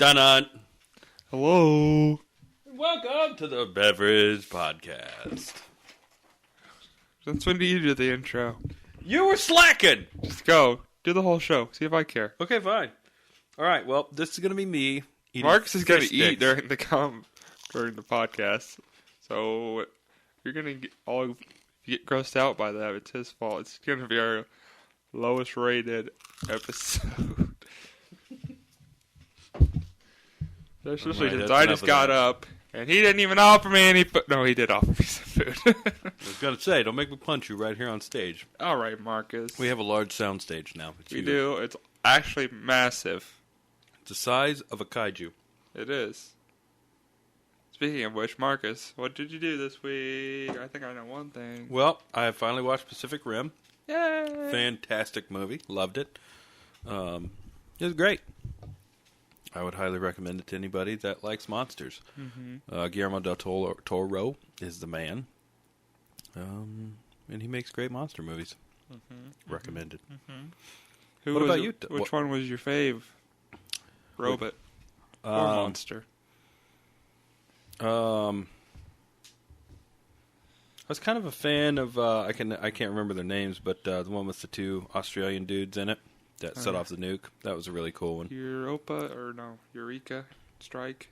Dun-dun. Hello. Welcome to the Beverage Podcast. Since when do you do the intro? You were slacking. Just go. Do the whole show. See if I care. Okay, fine. All right, well, this is going to be me eating Marcus is going to fish eat sticks. during the podcast. So if you're going to get grossed out by that, it's his fault. It's going to be our lowest rated episode. Especially since I just got up and he didn't even offer me any food. No, he did offer me some food. I was going to say, don't make me punch you right here on stage. All right, Marcus. We have a large sound stage now. We do. It's actually massive. It's the size of a kaiju. It is. Speaking of which, Marcus, what did you do this week? I think I know one thing. Well, I finally watched Pacific Rim. Yay! Fantastic movie. Loved it. It was great. I would highly recommend it to anybody that likes monsters. Mm-hmm. Guillermo del Toro is the man. And he makes great monster movies. Mm-hmm. Recommended. Mm-hmm. What about you? Which one was your fave? Robot or monster? I was kind of a fan of I can't remember their names, but the one with the two Australian dudes in it that set off the nuke. That was a really cool one. Eureka Striker,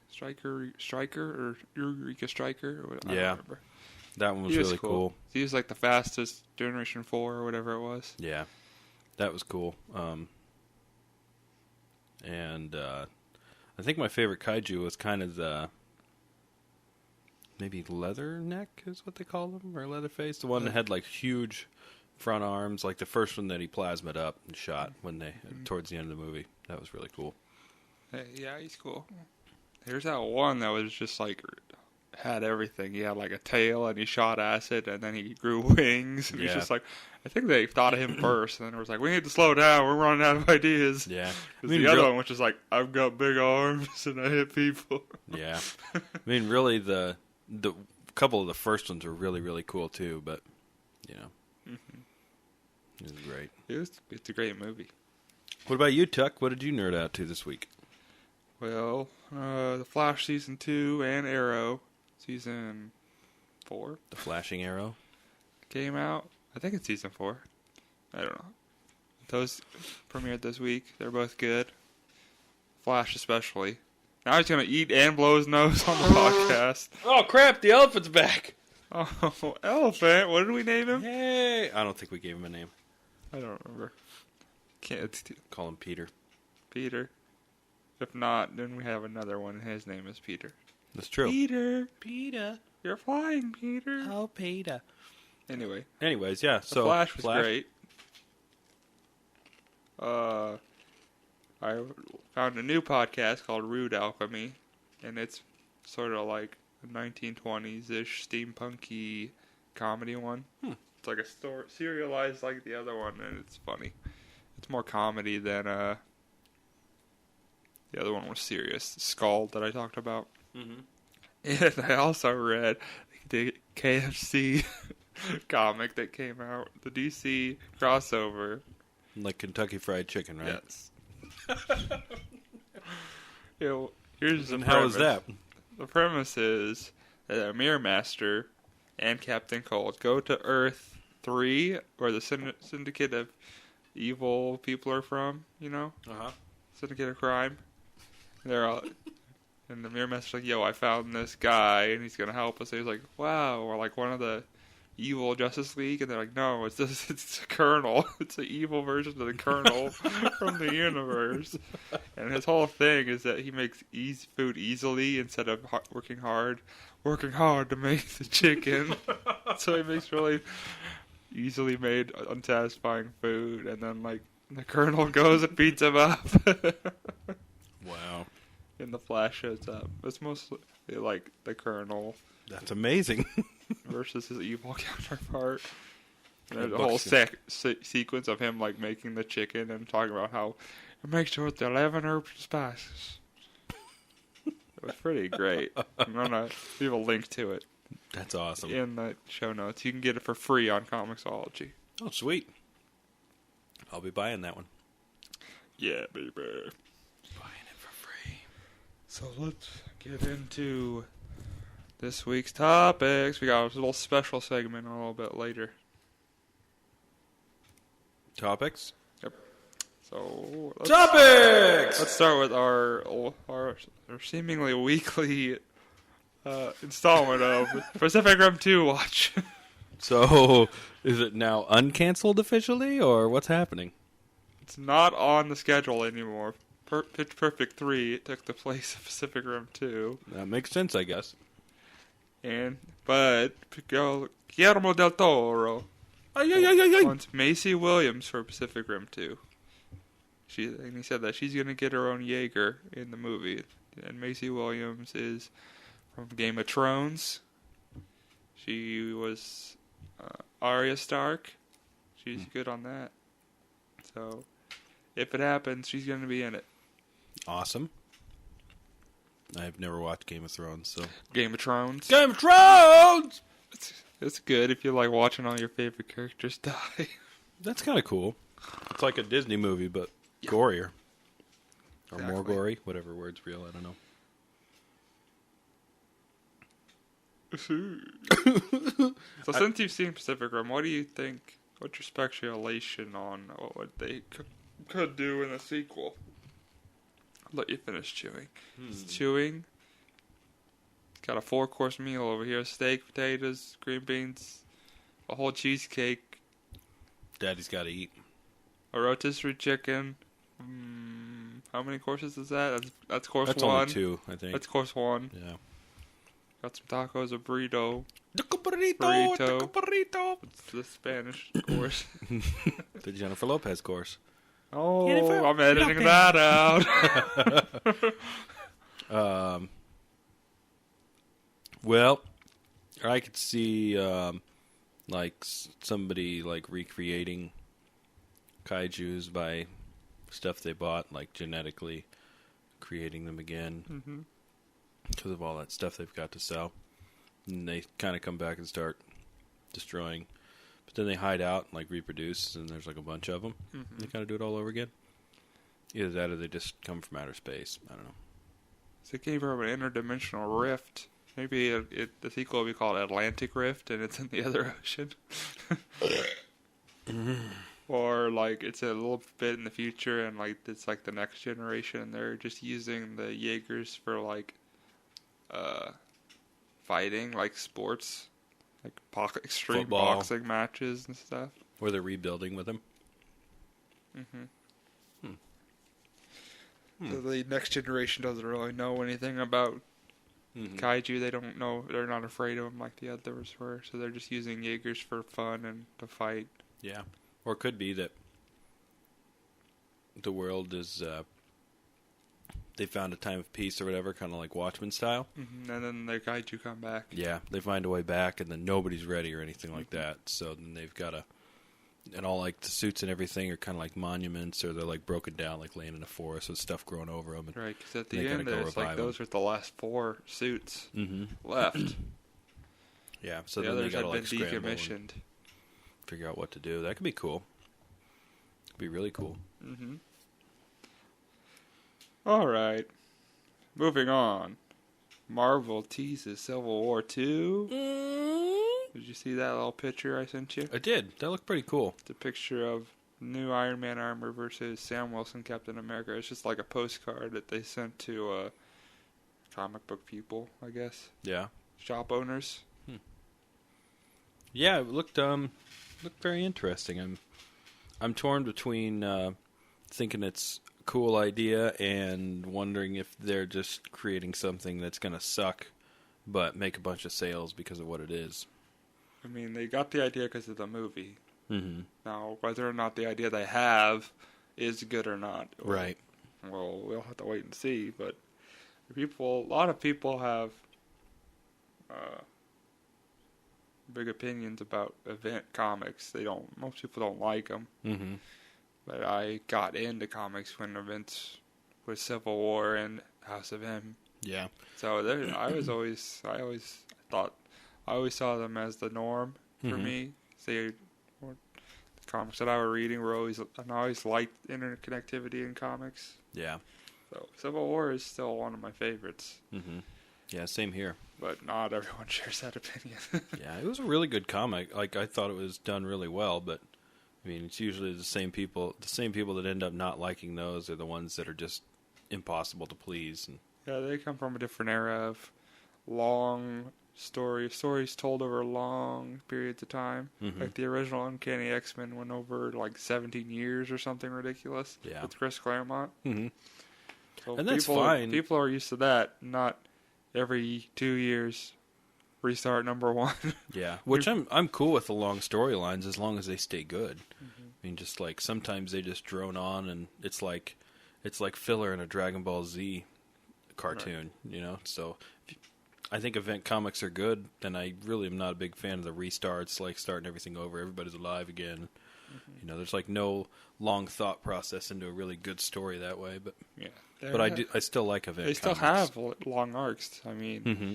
or Eureka Striker? Or what, I yeah, don't remember. That one was really cool. He was like the fastest Generation 4 or whatever it was. Yeah, that was cool. And I think my favorite kaiju was kind of the maybe Leatherneck is what they call them, or Leatherface, the one that had like huge front arms, like the first one that he plasmed up and shot when they towards the end of the movie. That was really cool. Yeah, he's cool. There's that one that was just like had everything. He had like a tail and he shot acid and then he grew wings. And he's just like, I think they thought of him first, and then it was like, we need to slow down. We're running out of ideas. Yeah, The other one was just like, I've got big arms and I hit people. Yeah, I mean, really, the couple of the first ones were really, really cool too. But you know, it was great. It's a great movie. What about you, Tuck? What did you nerd out to this week? Well, The Flash Season 2 and Arrow Season 4. The Flashing Arrow came out. I think it's Season 4. I don't know. Those premiered this week. They're both good. Flash especially. Now he's going to eat and blow his nose on the podcast. Oh, crap. The elephant's back. Oh, elephant. What did we name him? Hey. I don't think we gave him a name. I don't remember. Call him Peter. Peter. If not, then we have another one, and his name is Peter. That's true. Peter. You're flying, Peter. Oh, Peter. Anyways, yeah. The Flash was great. I found a new podcast called Rude Alchemy, and it's sort of like a 1920s-ish steampunky comedy one. It's like a serialized like the other one, and it's funny. It's more comedy than the other one was serious. Scald that I talked about. Mm-hmm. And I also read the KFC comic that came out, the DC crossover. Like Kentucky Fried Chicken, right? Yes. Here's the premise. How is that? The premise is that a Mirror Master and Captain Cold go to Earth 3, where the syndicate of evil people are from, you know? Syndicate of crime. And they're all... And the Mirror Master's like, yo, I found this guy, and he's going to help us. And he's like, wow, we're like one of the evil Justice League. And they're like, no, it's a Colonel. It's an evil version of the Colonel from the universe. And his whole thing is that he makes food easily instead of working hard to make the chicken. So he makes really easily made, unsatisfying food. And then, like, the Colonel goes and beats him up. Wow. And the Flash shows up. It's mostly like the Colonel. That's amazing. Versus his evil counterpart. And there's a whole sequence of him like making the chicken and talking about how it makes it with 11 herbs and spices. It was pretty great. I'm gonna leave a link to it. That's awesome. In the show notes. You can get it for free on Comixology. Oh, sweet. I'll be buying that one. Yeah, baby. Buying it for free. So let's get into this week's topics. We got a little special segment a little bit later. Topics? Yep. So Topics! Let's start with our seemingly weekly installment of Pacific Rim 2 watch. So, is it now uncanceled officially, or what's happening? It's not on the schedule anymore. Pitch Perfect 3 took the place of Pacific Rim 2. That makes sense, I guess. But Guillermo del Toro wants Maisie Williams for Pacific Rim 2. And he said that she's going to get her own Jaeger in the movie. And Maisie Williams is from Game of Thrones. She was Arya Stark. She's good on that. So, if it happens, she's going to be in it. Awesome. I've never watched Game of Thrones, so... Game of Thrones? Game of Thrones! It's good if you like watching all your favorite characters die. That's kind of cool. It's like a Disney movie, but gorier. Or more gory, whatever word's real, I don't know. So since you've seen Pacific Rim, what do you think, what's your speculation on what they could do in a sequel? I'll let you finish chewing. Chewing. Got a 4-course meal over here. Steak, potatoes, green beans, a whole cheesecake. Daddy's got to eat. A rotisserie chicken. How many courses is that? That's course That's 1. That's only 2, I think. That's course 1. Yeah. Got some tacos, a burrito. Burrito. It's the Spanish course. The Jennifer Lopez course. Oh, I'm editing that out. Well, I could see somebody recreating kaijus by stuff they bought, genetically creating them again because of all that stuff they've got to sell. And they kind of come back and start destroying. But then they hide out and reproduce, and there's a bunch of them. They kind of do it all over again. Either that or they just come from outer space. I don't know. So it came from an interdimensional rift. Maybe the sequel will be called Atlantic Rift, and it's in the other ocean. Or it's a little bit in the future, and it's the next generation, and they're just using the Jaegers for fighting, sports, extreme football, boxing matches and stuff. Or they're rebuilding with them. So the next generation doesn't really know anything about kaiju. They don't know. They're not afraid of them like the others were. So they're just using Jaegers for fun and to fight. Yeah. Or it could be that the world is... they found a time of peace or whatever, kind of like Watchmen style. And then the kaiju come back. Yeah, they find a way back, and then nobody's ready or anything like that. So then they've got to... And all the suits and everything are kind of like monuments, or they're broken down, laying in a forest with stuff growing over them. And right, because at the end, it's those are the last 4 suits left. Yeah, so the then others they got to been decommissioned. Figure out what to do. That could be cool. Could be really cool. All right, moving on. Marvel teases Civil War 2. Did you see that little picture I sent you? I did. That looked pretty cool. It's a picture of new Iron Man armor versus Sam Wilson Captain America. It's just a postcard that they sent to comic book people, I guess. Yeah. Shop owners. Yeah, it looked very interesting. I'm torn between thinking it's a cool idea and wondering if they're just creating something that's going to suck but make a bunch of sales because of what it is. I mean, they got the idea because of the movie. Now, whether or not the idea they have is good or not, right? Well, we'll have to wait and see. But a lot of people have big opinions about event comics. Most people don't like them. But I got into comics when events with Civil War and House of M. Yeah. So I always saw them as the norm for me. The comics that I was reading I always liked interconnectivity in comics. Yeah. So Civil War is still one of my favorites. Mm-hmm. Yeah, same here. But not everyone shares that opinion. Yeah, it was a really good comic. Like, I thought it was done really well, but I mean, it's usually the same people that end up not liking those are the ones that are just impossible to please. And yeah, they come from a different era of long stories told over long periods of time. Mm-hmm. Like the original Uncanny X-Men went over like 17 years or something ridiculous. Yeah. With Chris Claremont. Mm-hmm. So and that's fine. People are used to that, not every 2 years restart number 1. Yeah, which I'm cool with the long storylines as long as they stay good. Mm-hmm. I mean, just like sometimes they just drone on and it's like filler in a Dragon Ball Z cartoon, right. You know? So I think event comics are good, and I really am not a big fan of the restarts, like starting everything over, everybody's alive again. Mm-hmm. You know, there's like no long thought process into a really good story that way, but yeah. But I still like event comics. They still have long arcs. I mean, mm-hmm.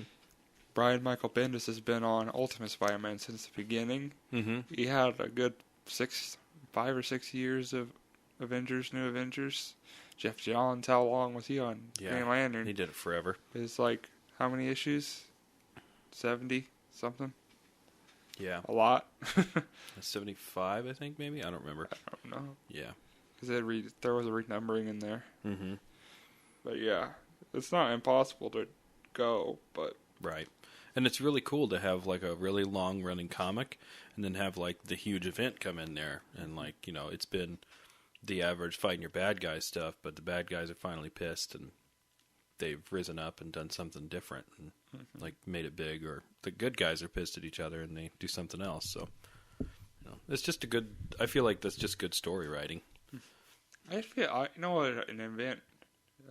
Brian Michael Bendis has been on Ultimate Spider-Man since the beginning. Mm-hmm. He had a good 5 or 6 years of New Avengers. Jeff Johns, how long was he on Green Lantern? He did it forever. It's like, how many issues? 70 something? Yeah. A lot. 75, I think, maybe? I don't remember. I don't know. Yeah. Because there was a renumbering in there. Mm-hmm. But yeah, it's not impossible to go, but... Right. And it's really cool to have like a really long running comic and then have like the huge event come in there. And like, you know, it's been the average fighting your bad guys stuff, but the bad guys are finally pissed and they've risen up and done something different and mm-hmm. like made it big, or the good guys are pissed at each other and they do something else. So, you know, it's just I feel like that's just good story writing. I feel, you know what, an event,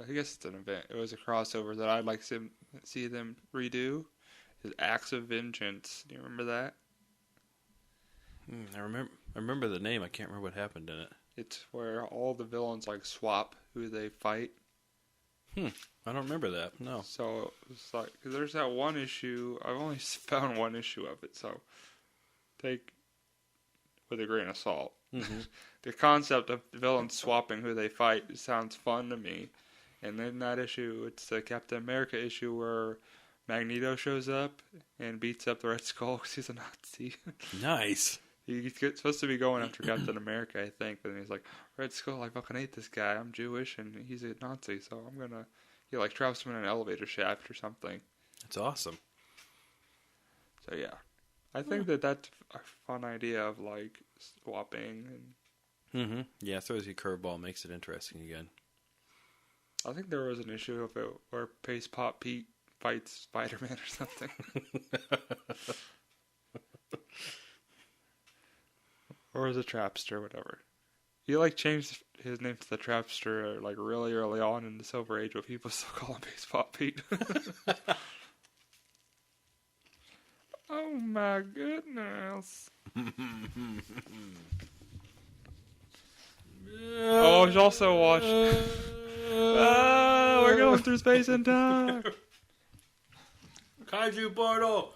I guess it's an event. It was a crossover that I'd like to see them redo. Is Acts of Vengeance. Do you remember that? I remember the name. I can't remember what happened in it. It's where all the villains like swap who they fight. I don't remember that. No. So it's like, cause there's that one issue. I've only found one issue of it, so take with a grain of salt. Mm-hmm. The concept of the villains swapping who they fight sounds fun to me. And then that issue, it's the Captain America issue where Magneto shows up and beats up the Red Skull because he's a Nazi. Nice. He's supposed to be going after Captain America, I think. But then he's like, Red Skull, I fucking hate this guy. I'm Jewish and he's a Nazi, so I'm going to... He like traps him in an elevator shaft or something. That's awesome. So yeah. I think that's a fun idea of like swapping. And mm-hmm. Yeah, throws you a curveball, makes it interesting again. I think there was an issue of it where Pace Pop Pete fights Spider-Man or something. Or was it Trapster, whatever. He like changed his name to the Trapster like really early on in the Silver Age, but people still call him Pace Pop Pete. Oh my goodness. Oh, he's also watched... we're going through space and time. Kaiju portal.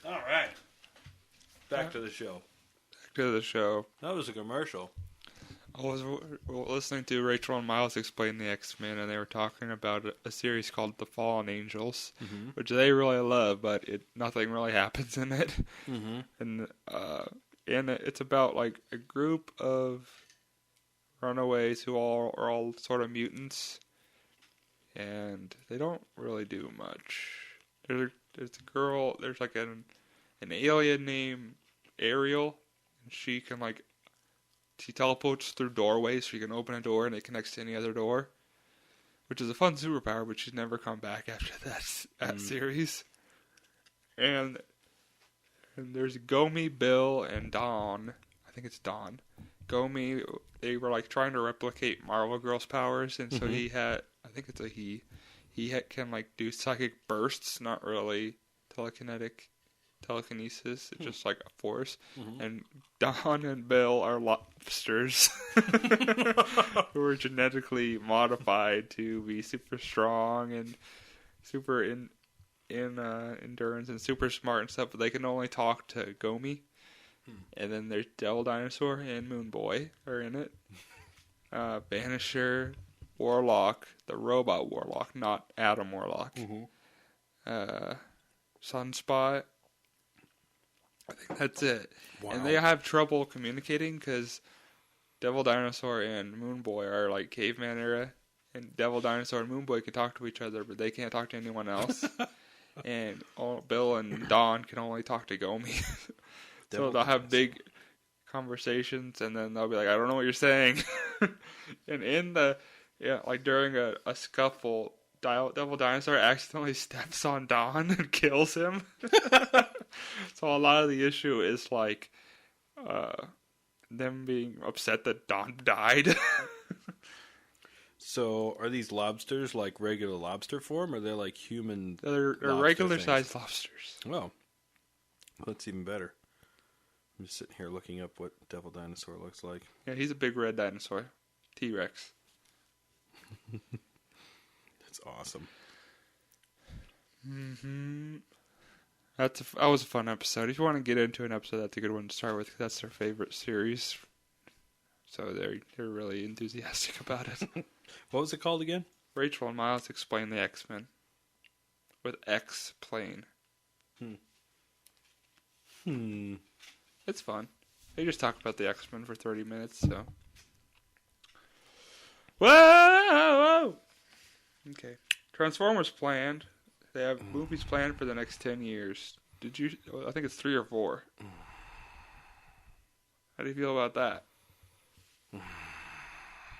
All right. Back to the show. That was a commercial. I was listening to Rachel and Miles explain the X-Men, and they were talking about a series called The Fallen Angels, mm-hmm. which they really love, but nothing really happens in it. Mm-hmm. And it's about like a group of runaways who are all sort of mutants, and they don't really do much. There's a girl. There's like an alien named Ariel, and she can like. She teleports through doorways, so you can open a door and it connects to any other door, which is a fun superpower, but she's never come back after that series. And there's Gomi, Bill, and Dawn. I think it's Dawn. Gomi, they were like trying to replicate Marvel Girl's powers, and so he had, I think it's a he. Can like do psychic bursts, not really telekinesis. It's just like a force. Mm-hmm. And Don and Bill are lobsters who are genetically modified to be super strong and super in endurance and super smart and stuff, but they can only talk to Gomi. And then there's Devil Dinosaur and Moon Boy are in it. Banisher, Warlock, the robot Warlock, not Adam Warlock. Sunspot. I think that's it. Wow. And they have trouble communicating because Devil Dinosaur and Moon Boy are like caveman era. And Devil Dinosaur and Moon Boy can talk to each other, but they can't talk to anyone else. And Bill and Don can only talk to Gomi. So they'll have big conversations, and then they'll be like, I don't know what you're saying. And in during a scuffle, Devil Dinosaur accidentally steps on Don and kills him. So a lot of the issue is like them being upset that Don died. So are these lobsters like regular lobster form, or they're like human? They're regular sized lobsters. Oh, that's even better. I'm just sitting here looking up what Devil Dinosaur looks like. Yeah, he's a big red dinosaur. T-Rex. That's awesome. That was a fun episode. If you want to get into an episode, that's a good one to start with, because that's their favorite series. So they're really enthusiastic about it. What was it called again? Rachel and Miles Explain the X-Men. With X-Plane. It's fun. They just talk about the X-Men for 30 minutes, so. Whoa! Okay. Transformers planned. They have movies planned for the next 10 years. I think it's 3 or 4. How do you feel about that?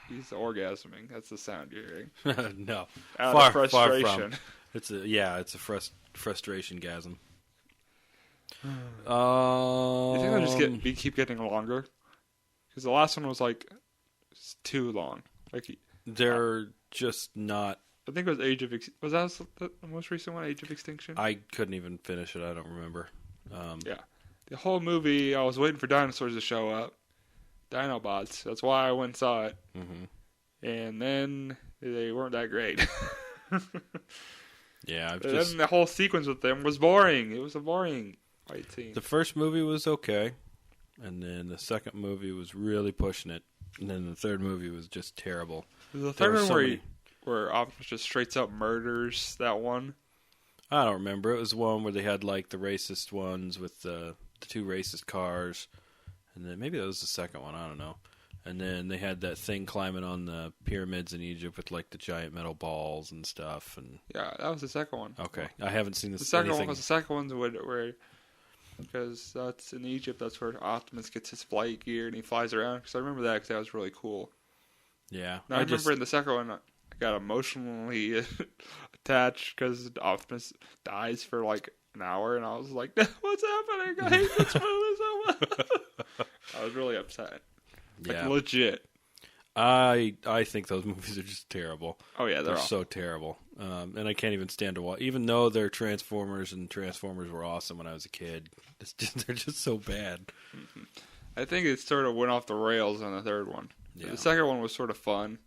He's orgasming. That's the sound you're hearing. No. Out of frustration. Far from. It's a frustration-gasm. You think they'll just keep getting longer? Because the last one was like too long. Like they're just not. I think it was was that the most recent one? Age of Extinction. I couldn't even finish it. I don't remember. Yeah, the whole movie. I was waiting for dinosaurs to show up, Dinobots. That's why I went and saw it. And then they weren't that great. Yeah, then the whole sequence with them was boring. It was a boring fight scene. The first movie was okay, and then the second movie was really pushing it, and then the third movie was just terrible. The third one where Optimus just straight up murders that one? I don't remember. It was one where they had like the racist ones with the 2 racist cars, and then maybe that was the second one. I don't know. And then they had that thing climbing on the pyramids in Egypt with like the giant metal balls and stuff. And yeah, that was the second one. Okay, I haven't seen the second one. Was the second one's where because that's in Egypt. That's where Optimus gets his flight gear and he flies around. Because I remember that because that was really cool. Yeah, I remember in the second one I got emotionally attached because Optimus dies for like an hour, and I was like, "What's happening? I hate this movie so much." I was really upset. Like, legit. I think those movies are just terrible. Oh yeah, they're so terrible. And I can't even stand to watch. Even though they're Transformers and Transformers were awesome when I was a kid, they're just so bad. I think it sort of went off the rails on the third one. Yeah. The second one was sort of fun,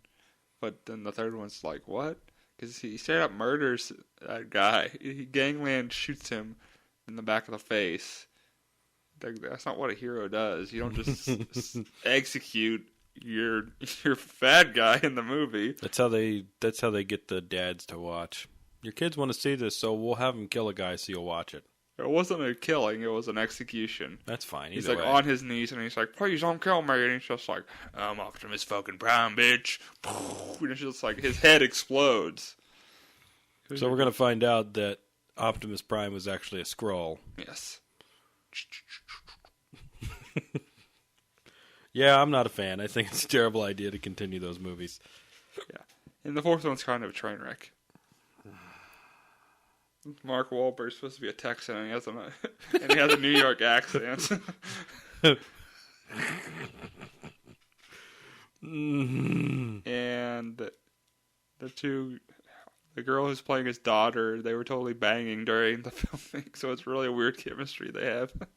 but then the third one's like, what? Because he straight up murders that guy. Gangland shoots him in the back of the face. That's not what a hero does. You don't just execute your bad guy in the movie. That's how they get the dads to watch. Your kids want to see this, so we'll have them kill a guy so you'll watch it. It wasn't a killing, it was an execution. That's fine. He's like on his knees and he's like, "Please don't kill me," and he's just like, "I'm Optimus fucking Prime, bitch." And it's just like his head explodes. So we're gonna find out that Optimus Prime was actually a Skrull. Yes. Yeah, I'm not a fan. I think it's a terrible idea to continue those movies. Yeah. And the fourth one's kind of a train wreck. Mark Wahlberg's supposed to be a Texan, and he has a New York accent. And the girl who's playing his daughter, they were totally banging during the filming, so it's really a weird chemistry they have. They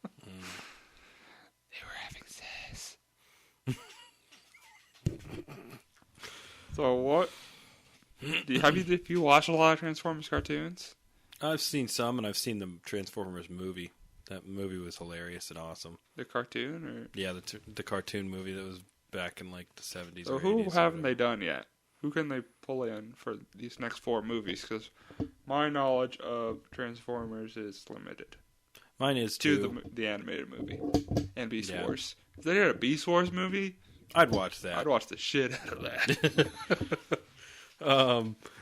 were having sex. So what? Have you watched a lot of Transformers cartoons? I've seen some, and I've seen the Transformers movie. That movie was hilarious and awesome. The cartoon, or yeah, the cartoon movie that was back in like the 70s. So or who 80s haven't they done yet? Who can they pull in for these next 4 movies? Because my knowledge of Transformers is limited. Mine is to too. the animated movie and Beast Wars. If they did a Beast Wars movie, I'd watch that. I'd watch the shit out of that.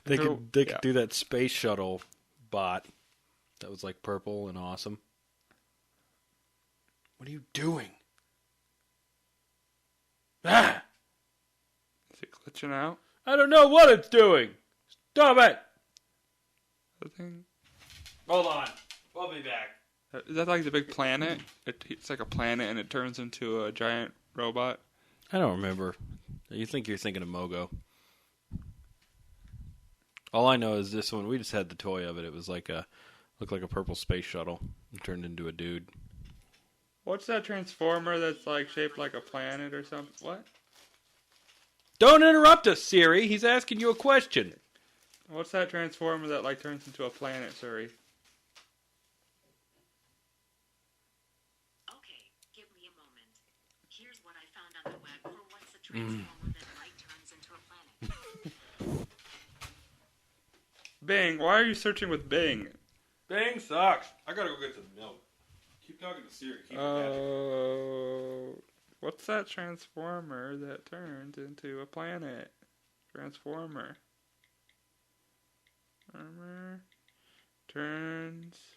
They could do that space shuttle bot that was like purple and awesome. What are you doing? Ah! Is it glitching out? I don't know what it's doing. Stop it! The thing. Hold on. We'll be back. Is that like the big planet? It's like a planet and it turns into a giant robot. I don't remember. You think you're thinking of Mogo. All I know is this one. We just had the toy of it. It was looked like a purple space shuttle. It turned into a dude. What's that Transformer that's like shaped like a planet or something? What? Don't interrupt us, Siri. He's asking you a question. What's that Transformer that like turns into a planet, Siri? Okay, give me a moment. Here's what I found on the web for what's a Transformer that light turns into a planet. Bing, why are you searching with Bing? Bing sucks. I gotta go get some milk. Keep talking to Siri. What's that Transformer that turns into a planet? Transformer turns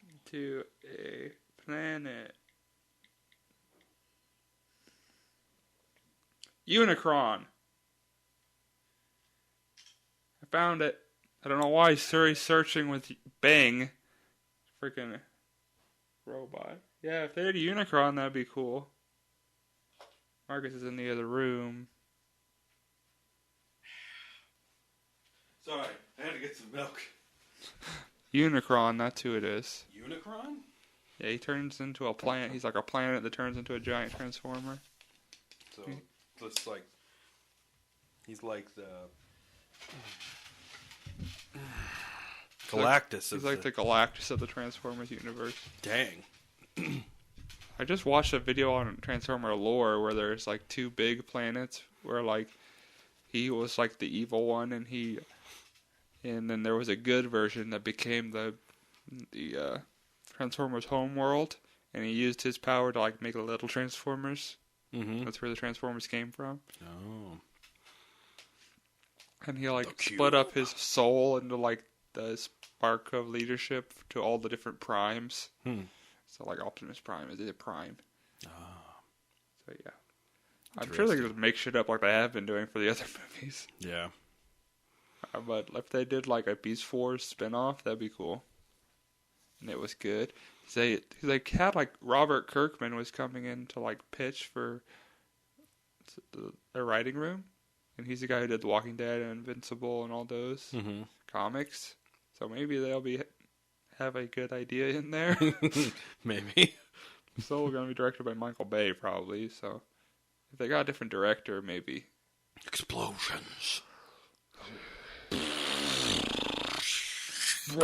into a planet. Unicron. I found it. I don't know why Siri's searching with Bing. Freaking robot. Yeah, if they had a Unicron, that'd be cool. Marcus is in the other room. Sorry, I had to get some milk. Unicron, that's who it is. Unicron? Yeah, he turns into a planet. He's like a planet that turns into a giant transformer. So, it's like... He's like the... Galactus. He's like the Galactus of the Transformers universe. Dang. I just watched a video on Transformer lore where there's like 2 big planets where like he was like the evil one and then there was a good version that became the Transformers home world, and he used his power to like make little Transformers. Mm-hmm. That's where the Transformers came from. Oh. And he like split up his soul into like the spark of leadership to all the different primes. So like Optimus Prime is a prime. So yeah. I'm sure they could make shit up like they have been doing for the other movies. Yeah. But if they did like a Beast Wars spinoff, that'd be cool. And it was good. They had like Robert Kirkman was coming in to like pitch for the writing room. And he's the guy who did The Walking Dead and Invincible and all those comics. So maybe they'll have a good idea in there. Maybe. Still going to be directed by Michael Bay, probably. So if they got a different director, maybe. Explosions. That's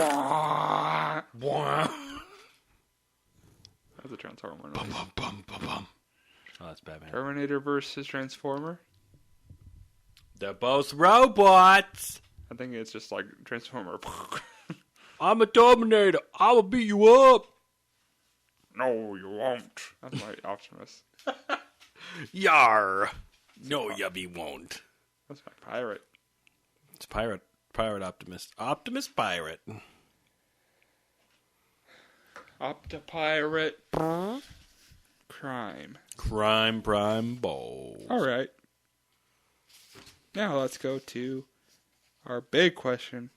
a Transformer. Bum, bum, bum, bum, bum. Oh, that's Batman. Terminator versus Transformer. They're both robots. I think it's just like Transformer. I'm a Terminator. I will beat you up. No, you won't. That's my Optimus. Yar. No, yubby won't. That's my pirate. It's pirate Optimus. Optimus pirate. Optipirate. Crime. Crime Prime Balls. All right. Now let's go to our big question.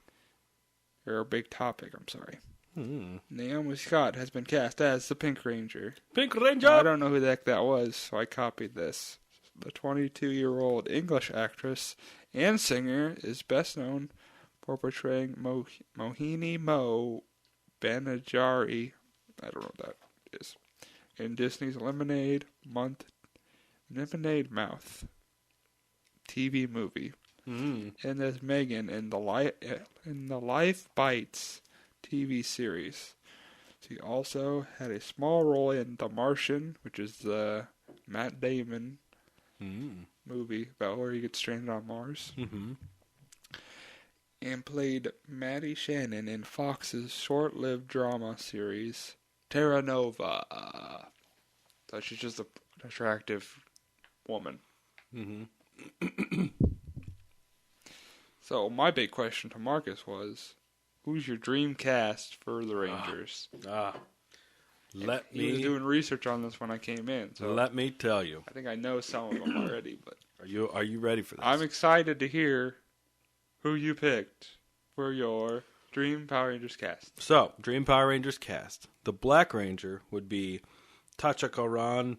Or our big topic, I'm sorry. Naomi Scott has been cast as the Pink Ranger. Pink Ranger! I don't know who the heck that was, so I copied this. The 22-year-old English actress and singer is best known for portraying Mohini Mo Banajari, I don't know what that is, in Disney's Lemonade Mouth TV movie. And as Megan in the Life Bites TV series. He also had a small role in The Martian, which is the Matt Damon movie about where he gets stranded on Mars. Mm-hmm. And played Maddie Shannon in Fox's short-lived drama series, Terra Nova. So she's just an attractive woman. Mm-hmm. So my big question to Marcus was, who's your dream cast for the Rangers? He was doing research on this when I came in. So let me tell you. I think I know some of them already, but Are you ready for this? I'm excited to hear who you picked for your Dream Power Rangers cast. So, Dream Power Rangers cast. The Black Ranger would be Tachakaran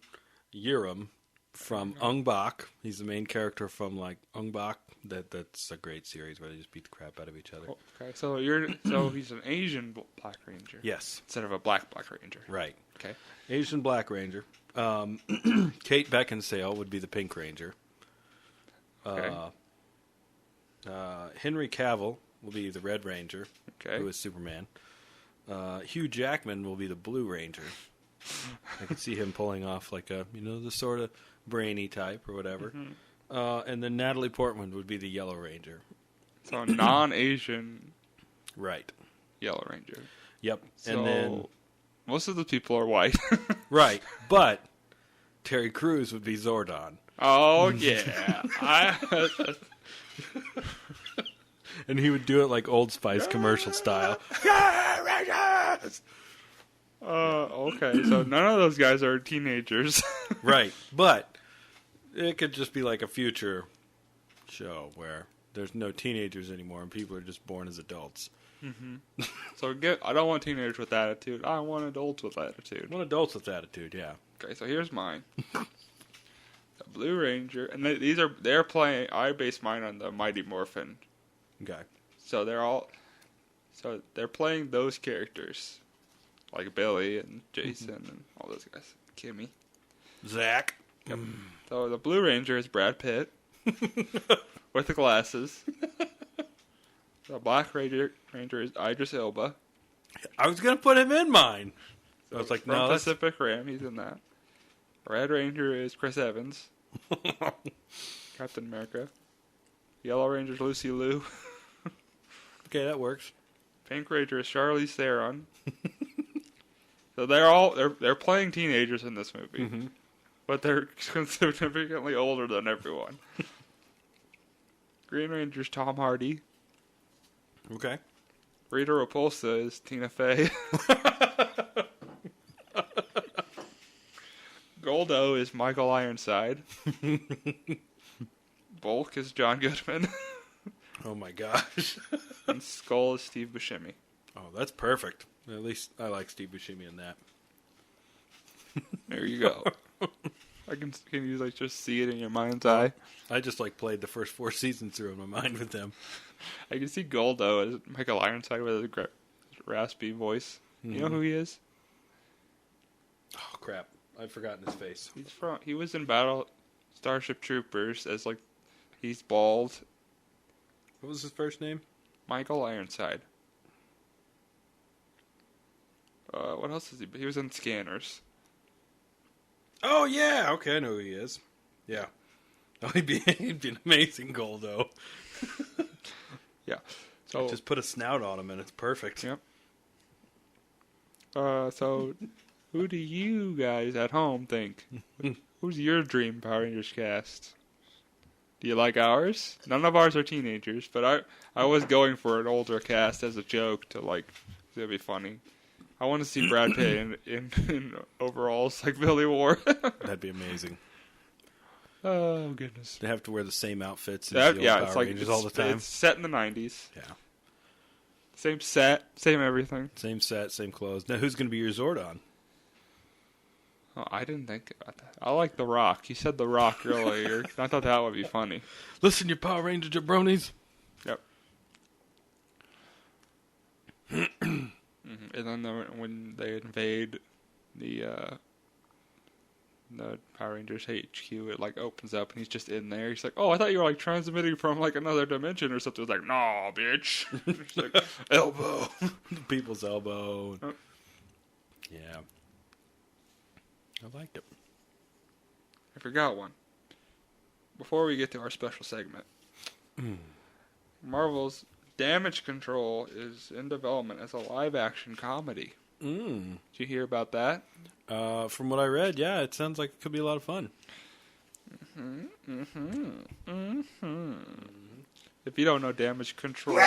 Yiram from Ung Bak. He's the main character from Ung Bak. That's a great series where they just beat the crap out of each other. Okay, so he's an Asian Black Ranger. Yes. Instead of a Black Ranger. Right. Okay. Asian Black Ranger. Kate Beckinsale would be the Pink Ranger. Okay. Henry Cavill will be the Red Ranger, who is Superman. Hugh Jackman will be the Blue Ranger. I could see him pulling off the sort of brainy type or whatever. Mm-hmm. And then Natalie Portman would be the Yellow Ranger. So a non-Asian right. Yellow Ranger. Yep. So and then most of the people are white. Right. But Terry Crews would be Zordon. Oh, yeah. And he would do it like Old Spice commercial style. Okay, so none of those guys are teenagers. Right, but it could just be like a future show where there's no teenagers anymore and people are just born as adults. Mm-hmm. So I don't want teenagers with attitude. I want adults with attitude. I want adults with attitude, yeah. Okay, so here's mine. The Blue Ranger, and they're playing. I base mine on the Mighty Morphin. Okay. So they're playing those characters, like Billy and Jason and all those guys. Kimmy, Zach. Yep. So the Blue Ranger is Brad Pitt with the glasses. The Black Ranger is Idris Elba. I was gonna put him in mine. So I was like, from no, Pacific Rim, he's in that. Red Ranger is Chris Evans. Captain America. Yellow Ranger is Lucy Liu. Okay, that works. Pink Ranger is Charlize Theron. So they're playing teenagers in this movie, but they're significantly older than everyone. Green Ranger is Tom Hardy. Okay. Rita Repulsa is Tina Fey. Goldo is Michael Ironside. Bulk is John Goodman. Oh my gosh. And Skull is Steve Buscemi. Oh, that's perfect. At least I like Steve Buscemi in that. There you go. Can you just see it in your mind's eye? I just played the first 4 seasons through in my mind with them. I can see Goldo as Michael Ironside with his raspy voice. You know who he is? Oh crap! I've forgotten his face. He was in Starship Troopers as he's bald. What was his first name? Michael Ironside. What else is he? He was in Scanners. Oh yeah, okay, I know who he is. Yeah, he'd be an amazing Goldo. Yeah, so just put a snout on him and it's perfect. Yep. So who do you guys at home think? Who's your dream Power Rangers cast? Do you like ours? None of ours are teenagers, but I was going for an older cast as a joke it'd be funny. I want to see Brad Pitt in overalls like Billy wore. That'd be amazing. Oh goodness! They have to wear the same outfits as the old Power Rangers all the time. It's set in the 90s. Yeah. Same set, same everything. Same set, same clothes. Now, who's going to be your Zordon? Oh, I didn't think about that. I like The Rock. You said The Rock earlier. I thought that would be funny. Listen, you Power Ranger jabronis. Yep. And then when they invade the Power Rangers HQ, it opens up and he's just in there. He's like, "Oh, I thought you were transmitting from another dimension or something." It's like, "Nah, bitch." It's like, elbow. People's elbow. Yeah. I liked it. I forgot one. Before we get to our special segment, Marvel's Damage Control is in development as a live-action comedy. Did you hear about that? From what I read, yeah, it sounds like it could be a lot of fun. If you don't know, Damage Control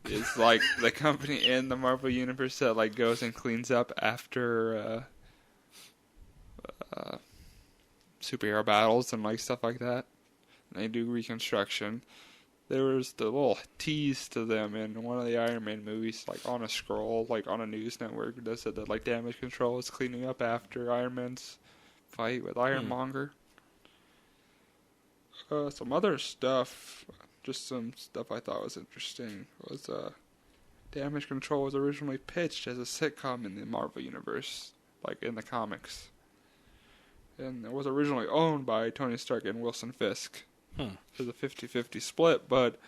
is like the company in the Marvel Universe that like goes and cleans up after superhero battles and like stuff like that. And they do reconstruction. There was the little tease to them in one of the Iron Man movies, like on a scroll, like on a news network, that said that like Damage Control is cleaning up after Iron Man's fight with Ironmonger. Some other stuff, just some stuff I thought was interesting, was Damage Control was originally pitched as a sitcom in the Marvel Universe, like in the comics. And it was originally owned by Tony Stark and Wilson Fisk. It was a 50-50 split, but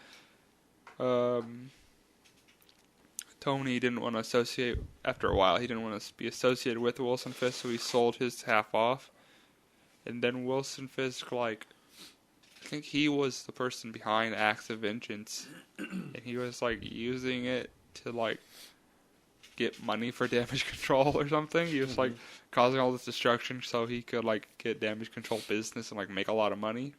Tony didn't want to associate, after a while, he didn't want to be associated with Wilson Fisk, so he sold his half off. And then Wilson Fisk, like, I think he was the person behind Acts of Vengeance, and he was, like, using it to, like, get money for Damage Control or something. He was, like, causing all this destruction so he could, like, get Damage Control business and, like, make a lot of money.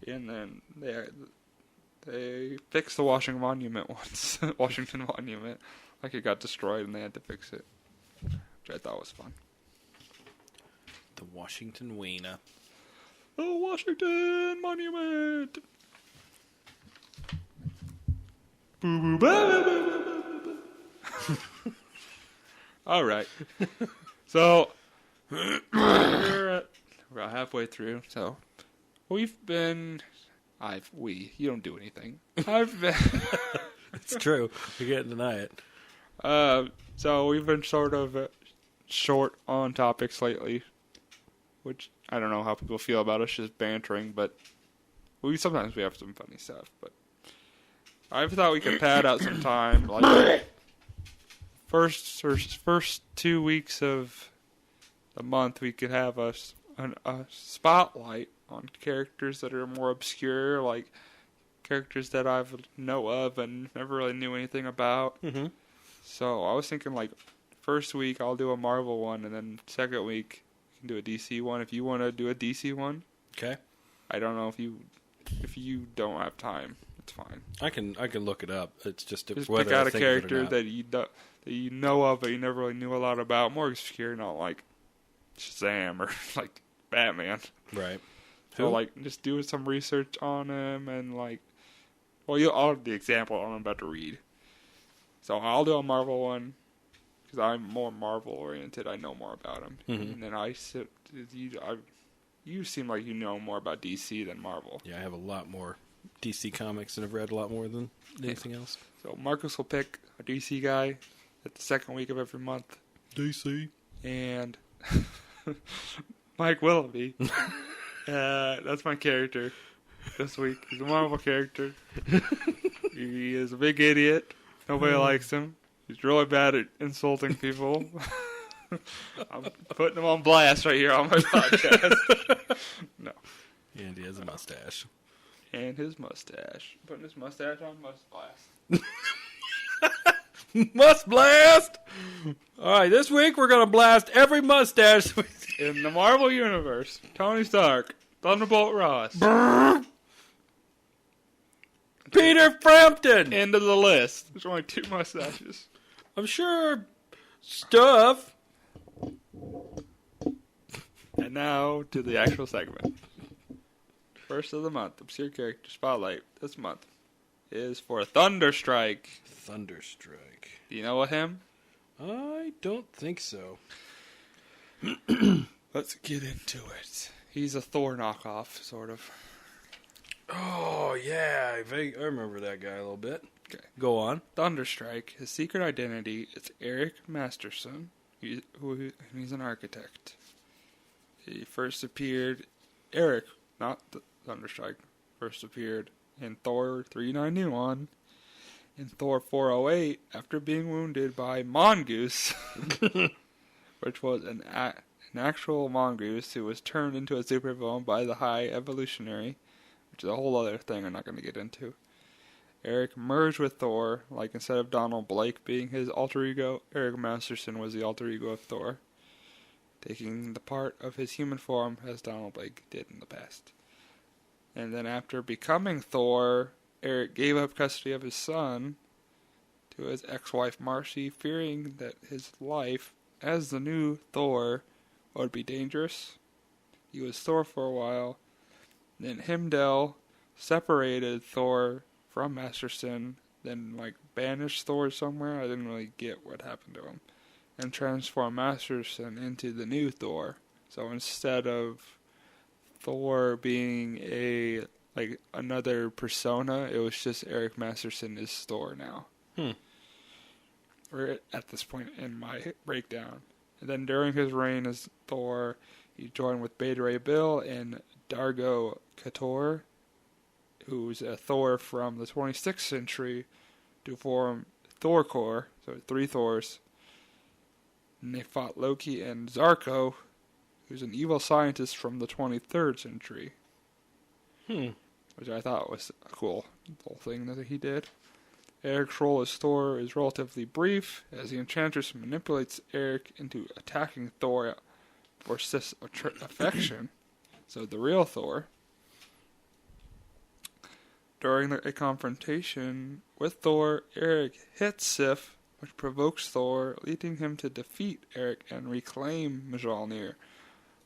And then they fixed the Washington Monument once. Washington Monument. Like, it got destroyed and they had to fix it. Which I thought was fun. The Washington Wiener. The Washington Monument! Boo boo boo. Alright. So, we're about halfway through, so you don't do anything. It's true. You can't deny it. So we've been sort of short on topics lately, which I don't know how people feel about us just bantering, but sometimes we have some funny stuff, but I thought we could pad out some time, like first 2 weeks of the month we could have a spotlight on characters that are more obscure, like characters that I know of and never really knew anything about. Mm-hmm. So I was thinking, like, first week I'll do a Marvel one, and then second week you can do a DC one. If you want to do a DC one, okay. I don't know if you don't have time, it's fine. I can look it up. It's just whether pick out a character that you know of but you never really knew a lot about, more obscure, not like Shazam or like Batman. Right. So, like, just do some research on him and, like, I'll have the example I'm about to read. So, I'll do a Marvel one because I'm more Marvel-oriented. I know more about him. Mm-hmm. And then you seem like you know more about DC than Marvel. Yeah, I have a lot more DC comics and have read a lot more than anything else. So, Marcus will pick a DC guy at the second week of every month. DC. And Mike Willoughby. That's my character this week. He's a Marvel character. He is a big idiot. Nobody likes him. He's really bad at insulting people. I'm putting him on blast right here on my podcast. No. And he has a mustache. And his mustache. Putting his mustache on Must Blast. Must blast! Alright, this week we're gonna blast every mustache in the Marvel Universe. Tony Stark. Thunderbolt Ross. Brrr. Peter Frampton! End of the list. There's only 2 mustaches. I'm sure stuff. And now to the actual segment. First of the month, Obscure Character Spotlight this month is for Thunderstrike. Thunderstrike. Do you know him? I don't think so. Let's get into it. He's a Thor knockoff, sort of. Oh, yeah. I remember that guy a little bit. Okay. Go on. Thunderstrike. His secret identity is Eric Masterson. He's an architect. He first appeared... Eric, not Thunderstrike, first appeared in Thor 391 in Thor 408 after being wounded by Mongoose, which was an actual mongoose who was turned into a supervillain by the High Evolutionary, which is a whole other thing I'm not going to get into. Eric merged with Thor, like instead of Donald Blake being his alter ego, Eric Masterson was the alter ego of Thor, taking the part of his human form as Donald Blake did in the past. And then after becoming Thor, Eric gave up custody of his son to his ex-wife Marcy, fearing that his life as the new Thor would be dangerous. He was Thor for a while. Then Heimdall separated Thor from Masterson, then banished Thor somewhere. I didn't really get what happened to him. And transformed Masterson into the new Thor. So instead of Thor being another persona, it was just Eric Masterson is Thor now. We're at this point in my breakdown. And then during his reign as Thor, he joined with Beta Ray Bill and Dargo Kator, who's a Thor from the 26th century, to form Thor Corps, so 3 Thors. And they fought Loki and Zarko, who's an evil scientist from the 23rd century. Which I thought was a cool little thing that he did. Eric's role as Thor is relatively brief, as the Enchantress manipulates Eric into attacking Thor for cis affection, so the real Thor. During a confrontation with Thor, Eric hits Sif, which provokes Thor, leading him to defeat Eric and reclaim Mjolnir,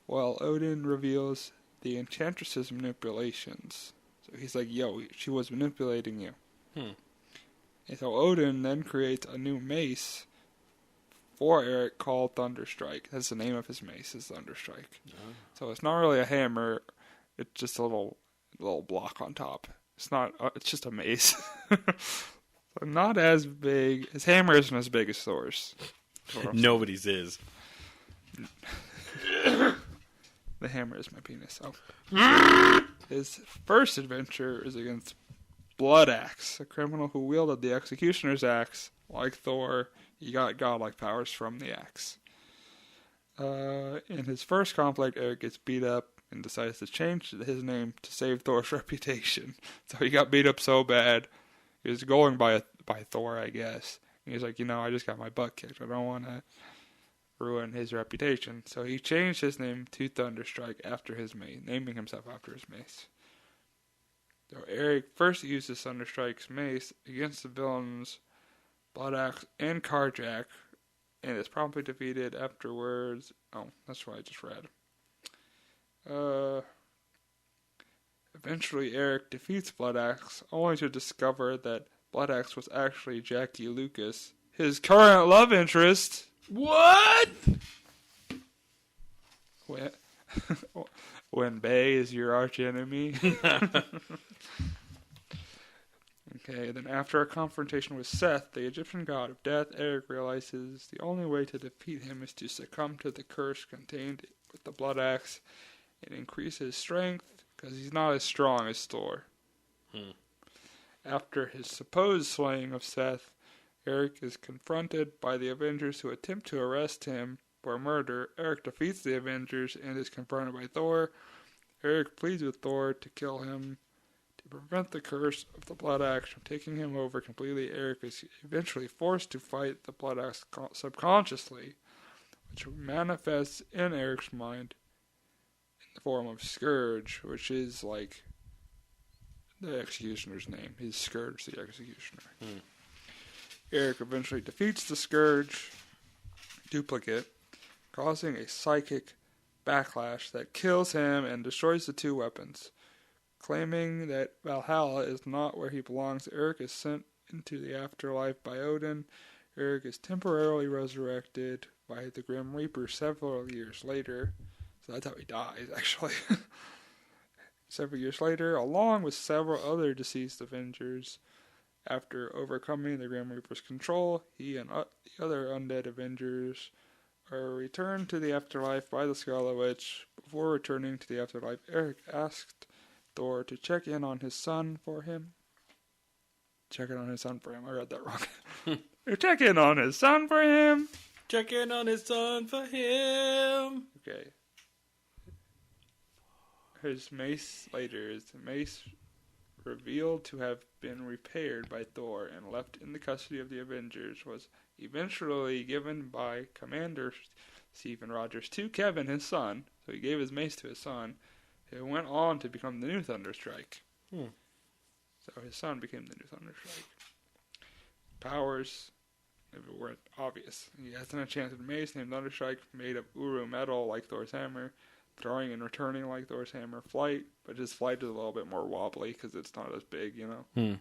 while Odin reveals the Enchantress's manipulations. So he's like, yo, she was manipulating you. And so Odin then creates a new mace for Eric called Thunderstrike. That's the name of his mace, is Thunderstrike. So it's not really a hammer, it's just a little block on top. It's just a mace. So not as big. His hammer isn't as big as Thor's. Nobody's is. The hammer is my penis. So. His first adventure is against Bloodaxe, a criminal who wielded the Executioner's axe. Like Thor, he got godlike powers from the axe. In his first conflict, Eric gets beat up and decides to change his name to save Thor's reputation. So he got beat up so bad, he was going by Thor, I guess. And he's like, I just got my butt kicked. I don't want to ruin his reputation. So he changed his name to Thunderstrike after his mace, naming himself after his mace. So Eric first uses Thunderstrike's mace against the villains Bloodaxe and Karjak, and is promptly defeated afterwards. Oh, that's what I just read. Eventually Eric defeats Bloodaxe, only to discover that Bloodaxe was actually Jackie Lucas, his current love interest. What? When Bay is your archenemy. Okay, then after a confrontation with Seth, the Egyptian god of death, Eric realizes the only way to defeat him is to succumb to the curse contained with the Bloodaxe and increase his strength, because he's not as strong as Thor. After his supposed slaying of Seth, Eric is confronted by the Avengers who attempt to arrest him for murder. Eric defeats the Avengers and is confronted by Thor. Eric pleads with Thor to kill him to prevent the curse of the Bloodaxe from taking him over completely. Eric is eventually forced to fight the Bloodaxe subconsciously, which manifests in Eric's mind in the form of Scourge, which is like the Executioner's name. He's Scourge the Executioner. Eric eventually defeats the Scourge duplicate, causing a psychic backlash that kills him and destroys the 2 weapons. Claiming that Valhalla is not where he belongs, Eric is sent into the afterlife by Odin. Eric is temporarily resurrected by the Grim Reaper several years later. So that's how he dies, actually. Several years later, along with several other deceased Avengers. After overcoming the Grim Reaper's control, he and the other undead Avengers are returned to the afterlife by the Scarlet Witch. Before returning to the afterlife, Eric asked Thor to check in on his son for him. checking on his son for him. I read that wrong. You're checking on his son for him. Checking on his son for him. Okay. His mace later is the mace revealed to have been repaired by Thor and left in the custody of the Avengers was eventually given by Commander Stephen Rogers to Kevin, his son. So he gave his mace to his son, who went on to become the new Thunderstrike. So his son became the new Thunderstrike. Powers, if it weren't obvious. He has an enchanted mace named Thunderstrike, made of Uru metal like Thor's hammer, throwing and returning like Thor's hammer, flight, but his flight is a little bit more wobbly because it's not as big, you know?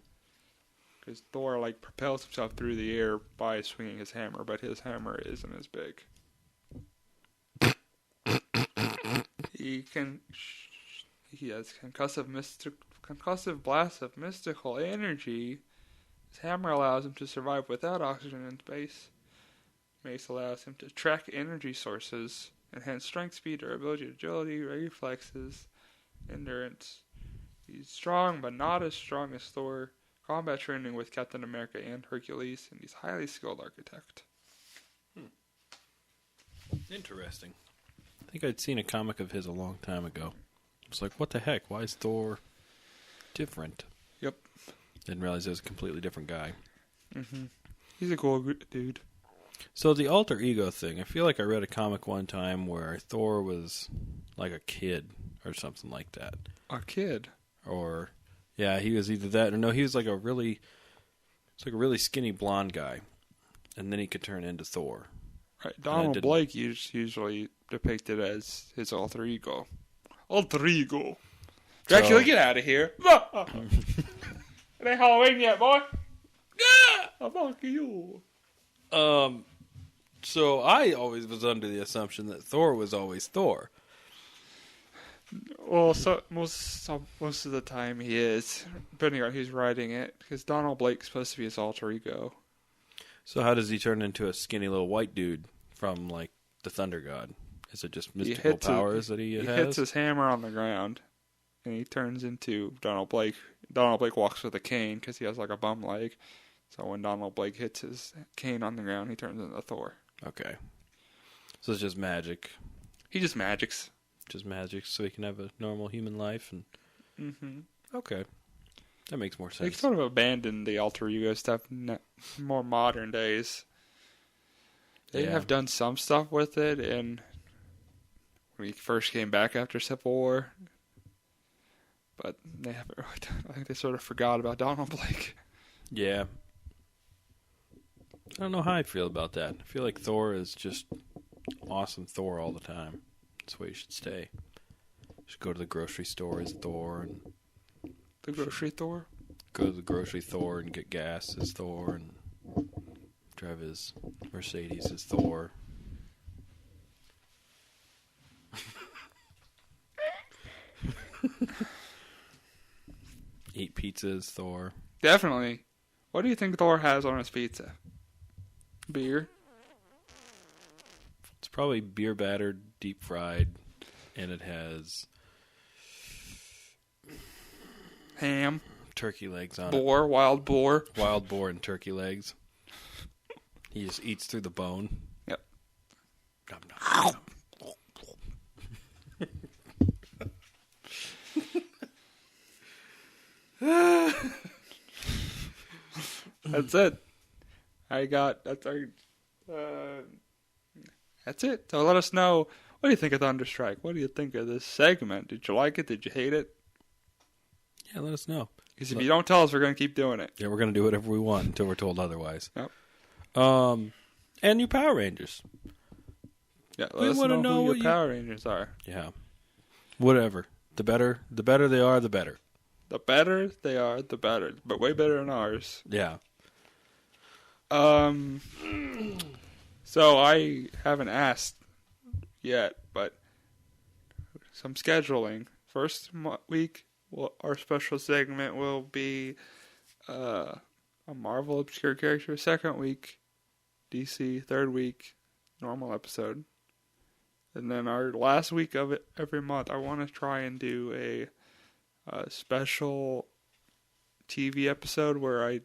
Because Thor, like, propels himself through the air by swinging his hammer, but his hammer isn't as big. He has concussive blasts of mystical energy. His hammer allows him to survive without oxygen in space. Mace allows him to track energy sources, enhance strength, speed, durability, agility, reflexes, endurance. He's strong, but not as strong as Thor. Combat training with Captain America and Hercules, and he's highly skilled architect. Interesting. I think I'd seen a comic of his a long time ago. I was like, what the heck? Why is Thor different? Yep. Didn't realize it was a completely different guy. He's a cool dude. So the alter ego thing, I feel like I read a comic one time where Thor was like a kid or something like that. A kid? Or, yeah, he was either that or no, he was like a really skinny blonde guy. And then he could turn into Thor. Right. Donald Blake is usually depicted as his alter ego. Alter ego. Dracula, get out of here. It ain't Halloween yet, boy. Yeah! Fuck you. So I always was under the assumption that Thor was always Thor. Well, so most of the time he is, depending on who's writing it, because Donald Blake's supposed to be his alter ego. So how does he turn into a skinny little white dude from, like, the Thunder God? Is it just mystical powers that he has? He hits his hammer on the ground, and he turns into Donald Blake. Donald Blake walks with a cane because he has, like, a bum leg. So when Donald Blake hits his cane on the ground, he turns into Thor. Okay. So it's just magic. He just magics. Just magic so he can have a normal human life. And Okay. That makes more sense. They sort of abandoned the alter ego stuff in more modern days. They have done some stuff with it when he first came back after Civil War. But they haven't really done. I think they sort of forgot about Donald Blake. Yeah. I don't know how I feel about that. I feel like Thor is just awesome Thor all the time. That's the way you should stay. You should go to the grocery store as Thor. And the grocery Thor? Go to the grocery Thor and get gas as Thor. And drive his Mercedes as Thor. Eat pizza as Thor. Definitely. What do you think Thor has on his pizza? Beer? It's probably beer battered, deep fried, and it has ham, turkey legs on boar, it. Wild boar. Wild boar and turkey legs. He just eats through the bone. Yep. Nom, nom, nom. That's it. That's it. So let us know, what do you think of Thunderstrike? What do you think of this segment? Did you like it? Did you hate it? Yeah, let us know. Because if you don't tell us, we're going to keep doing it. Yeah, we're going to do whatever we want until we're told otherwise. Yep. And new Power Rangers. Yeah, let us know who your Power Rangers are. Yeah. Whatever. The better they are, the better. The better they are, the better. But way better than ours. Yeah. So I haven't asked yet, but some scheduling. First week, our special segment will be a Marvel obscure character. Second week, DC. Third week, normal episode. And then our last week of it every month, I want to try and do a special TV episode where I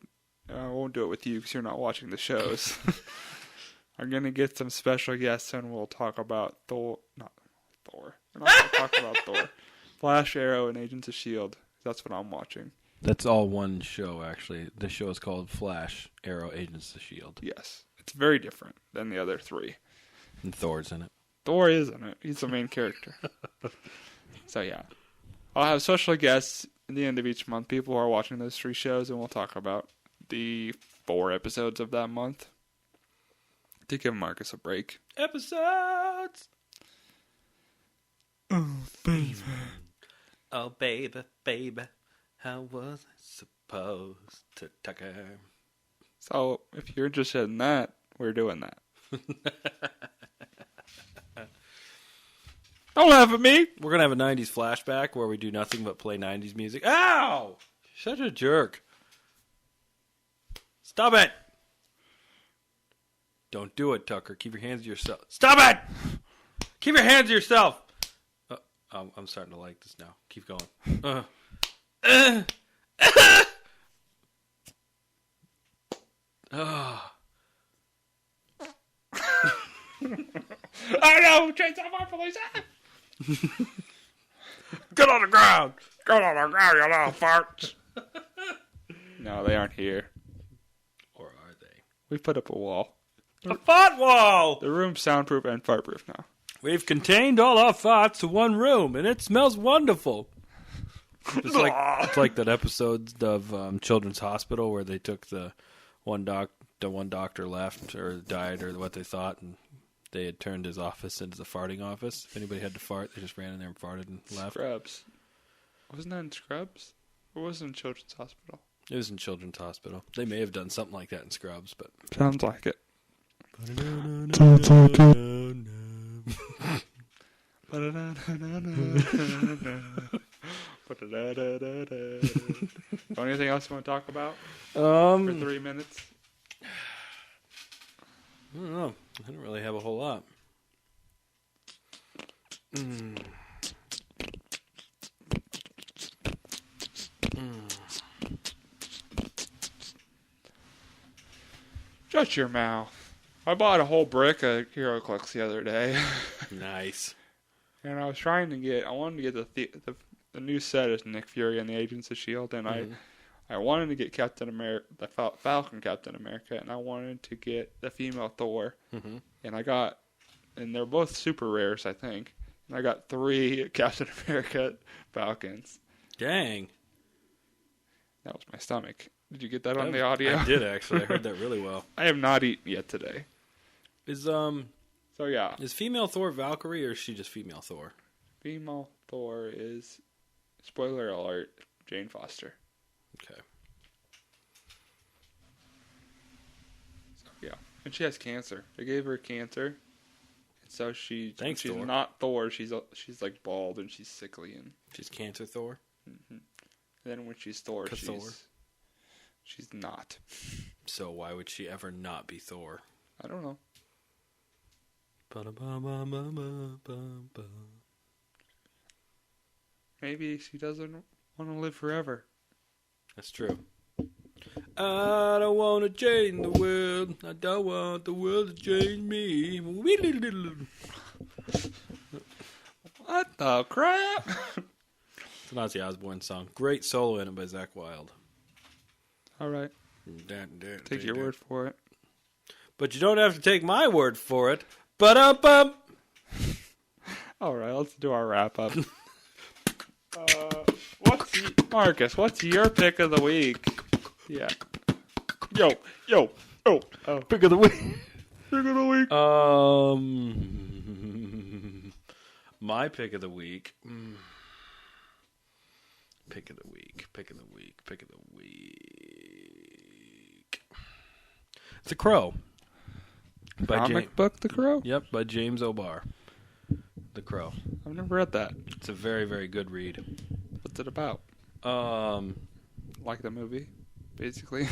I won't do it with you because you're not watching the shows. I'm going to get some special guests and we'll talk about Thor. Not Thor. We're not going to talk about Thor. Flash, Arrow, and Agents of S.H.I.E.L.D. That's what I'm watching. That's all one show, actually. The show is called Flash, Arrow, Agents of S.H.I.E.L.D. Yes. It's very different than the other three. And Thor's in it. Thor is in it. He's the main character. So, yeah. I'll have special guests at the end of each month. People who are watching those 3 shows, and we'll talk about the 4 episodes of that month to give Marcus a break. Episodes! Oh, baby. Oh, baby, baby. How was I supposed to tuck her? So, if you're interested in that, we're doing that. Don't laugh at me! We're going to have a 90s flashback where we do nothing but play 90s music. Ow! Such a jerk. Stop it! Don't do it, Tucker. Keep your hands to yourself. Stop it! Keep your hands to yourself! I'm starting to like this now. Keep going. Oh no! Chainsaw Fire Police! Get on the ground! Get on the ground, you little farts! No, they aren't here. Or are they? We put up a wall. A fart wall! The room's soundproof and fireproof now. We've contained all our farts to one room, and it smells wonderful. It's like that episode of Children's Hospital where they took the one doctor left or died or what they thought, and they had turned his office into the farting office. If anybody had to fart, they just ran in there and farted and left. Scrubs. Wasn't that in Scrubs? Or was it in Children's Hospital? It was in Children's Hospital. They may have done something like that in Scrubs, but sounds like it. Anything else you want to talk about? For 3 minutes? I don't know. I don't really have a whole lot. Shut your mouth. I bought a whole brick of HeroClix the other day. Nice. And I was trying to get, I wanted to get the new set is Nick Fury and the Agents of S.H.I.E.L.D. And I wanted to get Captain America, the Falcon Captain America, and I wanted to get the female Thor. Mm-hmm. And they're both super rares, I think. And I got 3 Captain America Falcons. Dang. That was my stomach. Did you get that on the audio? I did, actually. I heard that really well. I have not eaten yet today. So yeah. Is female Thor Valkyrie or is she just female Thor? Female Thor is, spoiler alert, Jane Foster. Okay. So, yeah. And she has cancer. They gave her cancer. And so she's Thor. not Thor. She's like bald and she's sickly. And she's Cancer Thor? Mm-hmm. And then when she's Thor, she's not. So why would she ever not be Thor? I don't know. Maybe she doesn't want to live forever. That's true. I don't want to change the world. I don't want the world to change me. What the crap? It's an Ozzy Osbourne song. Great solo in it by Zakk Wylde. All right. Take your word for it. But you don't have to take my word for it. Ba-dum-bum. All right, let's do our wrap-up. Marcus, what's your pick of the week? Yeah. Yo. Oh. Pick of the week. Pick of the week. My pick of the week. Pick of the week. It's The Crow. Comic book, The Crow? Yep, by James O'Barr. The Crow. I've never read that. It's a very, very good read. What's it about? Like the movie, basically.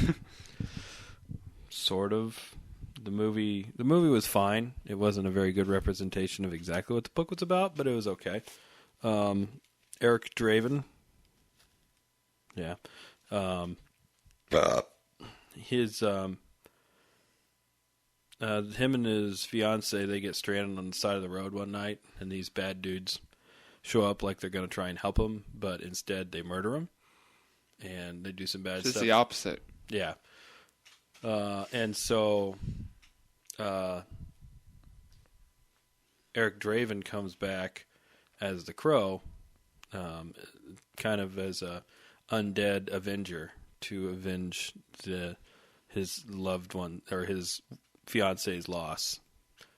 Sort of. The movie was fine. It wasn't a very good representation of exactly what the book was about, but it was okay. Eric Draven. Yeah. his him and his fiance, they get stranded on the side of the road one night, and these bad dudes show up like they're going to try and help him, but instead they murder him, and they do some bad stuff. It's the opposite. Yeah. And so Eric Draven comes back as the Crow, kind of as a undead avenger to avenge his loved one or his fiance's loss.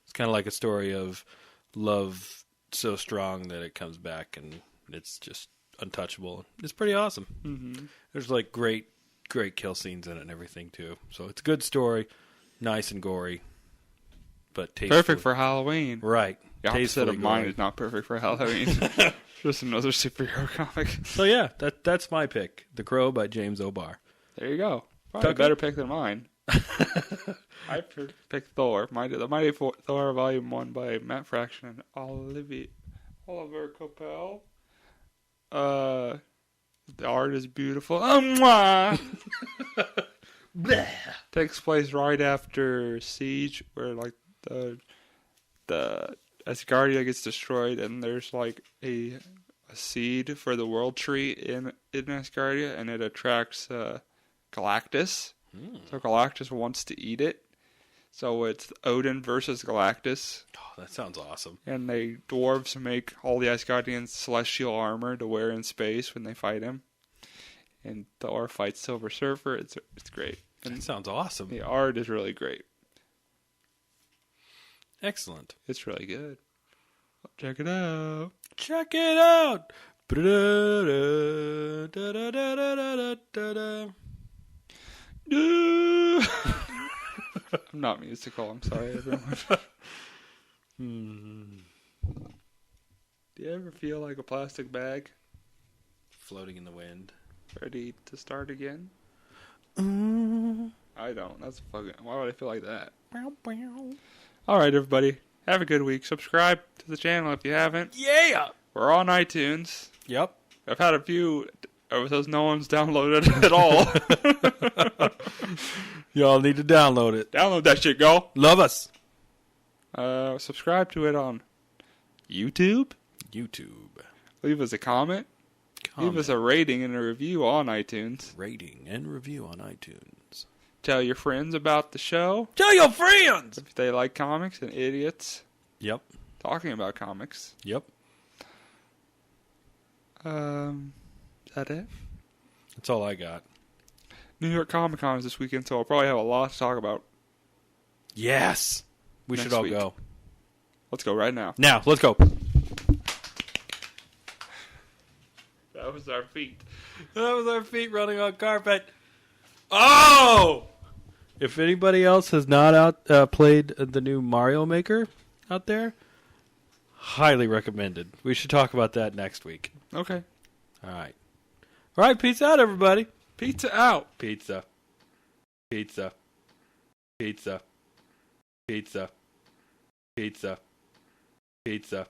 It's kind of like a story of love so strong that it comes back and it's just untouchable. It's pretty awesome. Mm-hmm. There's like great kill scenes in it and everything too. So it's a good story, nice and gory, but tasteful. Perfect for Halloween. Right. The opposite of mine gory. is not perfect for Halloween. Just another superhero comic. So yeah, that's my pick. The Crow by James O'Barr. There you go. Probably a better pick than mine. I picked Thor. The Mighty Thor Volume 1 by Matt Fraction and Olivier Coipel. The art is beautiful. Takes place right after Siege, where like the Asgardia gets destroyed, and there's like a seed for the World Tree in Asgardia, and it attracts Galactus. So Galactus wants to eat it. So it's Odin versus Galactus. Oh, that sounds awesome. And the dwarves make all the Asgardians celestial armor to wear in space when they fight him. And Thor fights Silver Surfer. It's great. And that sounds awesome. the art is really great. Excellent. It's really good. Check it out. Check it out. I'm not musical. I'm sorry, everyone. Do you ever feel like a plastic bag Floating in the wind. ready to start again? Mm. I don't. That's fucking. Why would I feel like that? All right, everybody. Have a good week. Subscribe to the channel if you haven't. Yeah. We're on iTunes. Yep. I've had a few episodes no one's downloaded at all. Y'all need to download it. Download that shit, go. Love us. Subscribe to it on YouTube. Leave us a comment. Leave us a rating and a review on iTunes. Rating and review on iTunes. Tell your friends about the show. Tell your friends. If they like comics and idiots Yep. talking about comics. Yep. Is that it? That's all I got. New York Comic Con is this weekend, so I'll probably have a lot to talk about. Yes. We Next should all week. go. Let's go right now. Now, let's go. That was our feet. That was our feet running on carpet. Oh! If anybody else has not played the new Mario Maker out there, highly recommended. We should talk about that next week. Okay. All right. All right, peace out, everybody. Pizza out. Pizza. Pizza. Pizza. Pizza. Pizza. Pizza.